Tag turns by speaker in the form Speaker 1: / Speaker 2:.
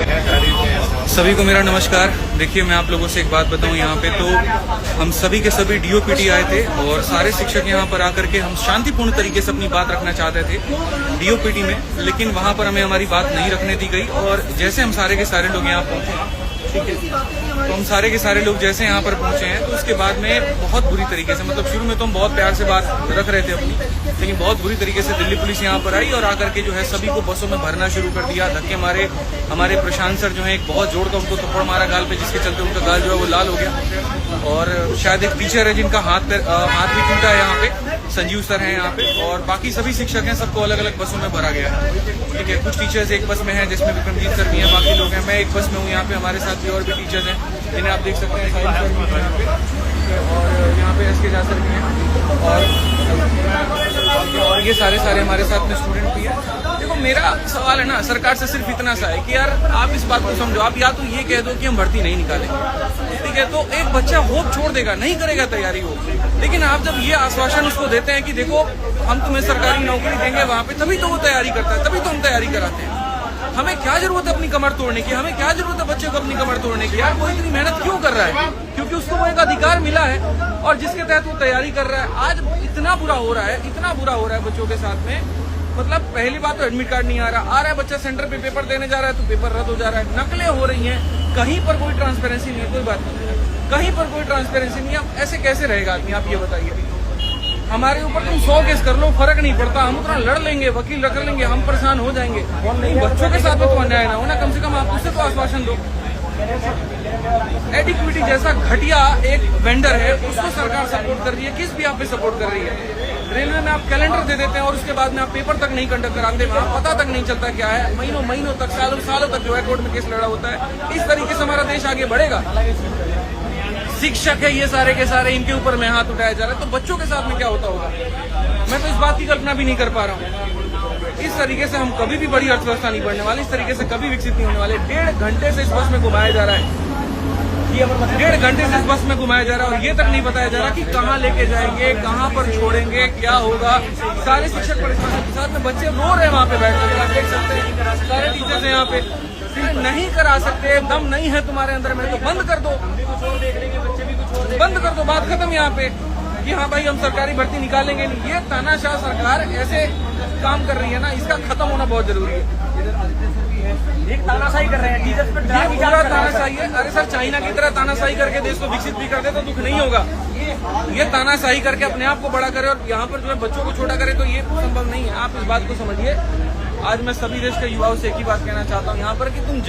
Speaker 1: सभी को मेरा नमस्कार। देखिए, मैं आप लोगों से एक बात बताऊं, यहाँ पे तो हम सभी के सभी डीओपीटी आए थे और सारे शिक्षक यहाँ पर आकर के हम शांतिपूर्ण तरीके से अपनी बात रखना चाहते थे डीओपीटी में, लेकिन वहाँ पर हमें हमारी बात नहीं रखने दी गई। और जैसे हम सारे के सारे लोग यहाँ पहुंचे, ठीक है, तो हम सारे के सारे लोग जैसे यहाँ पर पहुंचे हैं, तो उसके बाद में बहुत बुरी तरीके से, मतलब शुरू में तो हम बहुत प्यार से बात रख रहे थे अपनी, लेकिन बहुत बुरी तरीके से दिल्ली पुलिस यहाँ पर आई और आकर के जो है सभी को बसों में भरना शुरू कर दिया। धक्के मारे। हमारे प्रशांत सर जो है एक बहुत जोर का उनको थप्पड़ मारा गाल पे, जिसके चलते उनका गाल जो है वो लाल हो गया। और शायद एक टीचर है जिनका हाथ भी टूटा है यहाँ पे, संजीव सर हैं यहाँ पे, और बाकी सभी शिक्षक हैं, सबको अलग अलग बसों में भरा गया है। ठीक है, कुछ टीचर्स एक बस में हैं जिसमें विक्रमजीत सर भी हैं, बाकी लोग हैं। मैं एक बस में हूँ यहाँ पे, हमारे साथ भी और भी टीचर्स हैं जिन्हें आप देख सकते हैं, साहिल सर भी यहाँ पे, और यहाँ पे एसके झा सर भी हैं, और ये सारे हमारे साथ में स्टूडेंट भी हैं। देखो, मेरा सवाल है ना सरकार से सिर्फ इतना सा है कि यार आप इस बात को समझो। आप या तो ये कह दो कि हम भर्ती नहीं निकालेंगे, ठीक है, तो एक बच्चा होप छोड़ देगा, नहीं करेगा तैयारी हो। लेकिन आप जब ये आश्वासन उसको देते हैं कि देखो हम तुम्हें सरकारी नौकरी देंगे वहां पे, तभी तो वो तैयारी करता है, तभी तो हम तैयारी कराते हैं। हमें क्या जरूरत है अपनी कमर तोड़ने की? हमें क्या जरूरत है बच्चे को अपनी कमर तोड़ने की? यार वो इतनी मेहनत क्यों कर रहा है? क्योंकि उसको वो एक अधिकार मिला है और जिसके तहत वो तैयारी कर रहा है। आज इतना बुरा हो रहा है, इतना बुरा हो रहा है बच्चों के साथ में। मतलब पहली बात तो एडमिट कार्ड नहीं आ रहा है बच्चा सेंटर पे पेपर देने जा रहा है तो पेपर रद्द हो जा रहा है, नकलें हो रही हैं, कहीं पर कोई ट्रांसपेरेंसी नहीं है। कोई बात नहीं, कहीं पर कोई ट्रांसपेरेंसी नहीं है। ऐसे कैसे रहेगा आदमी? आप ये बताइए। हमारे ऊपर तुम 100 केस कर लो, फर्क नहीं पड़ता, हम उतना लड़ लेंगे, वकील रख लेंगे, हम परेशान हो जाएंगे। नहीं, बच्चों के साथ में तो अन्याय ना हो ना, कम से कम आप उससे तो आश्वासन दो। एडिक्विटी जैसा घटिया एक वेंडर है, उसको सरकार सपोर्ट कर रही है, किस भी आप पे सपोर्ट कर रही है। रेलवे में आप कैलेंडर दे देते हैं और उसके बाद में आप पेपर तक नहीं कंडक्ट कराते, वहाँ पता तक नहीं चलता क्या है। महीनों तक, सालों तक जो है कोर्ट में केस लड़ा होता है। इस तरीके से हमारा देश आगे बढ़ेगा? शिक्षक है ये सारे के सारे, इनके ऊपर में हाथ उठाया जा रहा है, तो बच्चों के साथ में क्या होता होगा? मैं तो इस बात की कल्पना भी नहीं कर पा रहा हूँ। इस तरीके से हम कभी भी बड़ी अर्थव्यवस्था नहीं बढ़ने वाली, इस तरीके से कभी विकसित नहीं होने वाले। 1.5 घंटे से इस बस में घुमाया जा रहा है, 1.5 घंटे से इस बस में घुमाया जा रहा है और ये तक नहीं बताया जा रहा कि कहाँ लेके जाएंगे, कहाँ पर छोड़ेंगे, क्या होगा। सारे शिक्षक परेशान के साथ में, बच्चे रो रहे हैं वहाँ पे बैठ कर, आप देख सकते हैं, सारे टीचर्स हैं यहाँ पे। नहीं करा सकते, दम नहीं है तुम्हारे अंदर में तो बंद कर दो, बंद कर दो, बात खत्म यहाँ पे कि हाँ भाई हम सरकारी भर्ती निकालेंगे नहीं। ये तानाशाह सरकार ऐसे काम कर रही है ना, इसका खत्म होना बहुत जरूरी है।
Speaker 2: एक तानाशाही कर रहे हैं टीचर्स पर,
Speaker 1: ये पूरा तानाशाही है। अरे सर, चाइना की तरह तानाशाही करके देश को विकसित भी कर दे तो दुख नहीं होगा। ये तानाशाही करके अपने आप को बड़ा करे और यहाँ पर जो है बच्चों को छोटा करे, तो ये संभव नहीं है। आप इस बात को समझिए। आज मैं सभी देश के युवाओं से एक ही बात कहना चाहता हूँ यहाँ पर कि तुम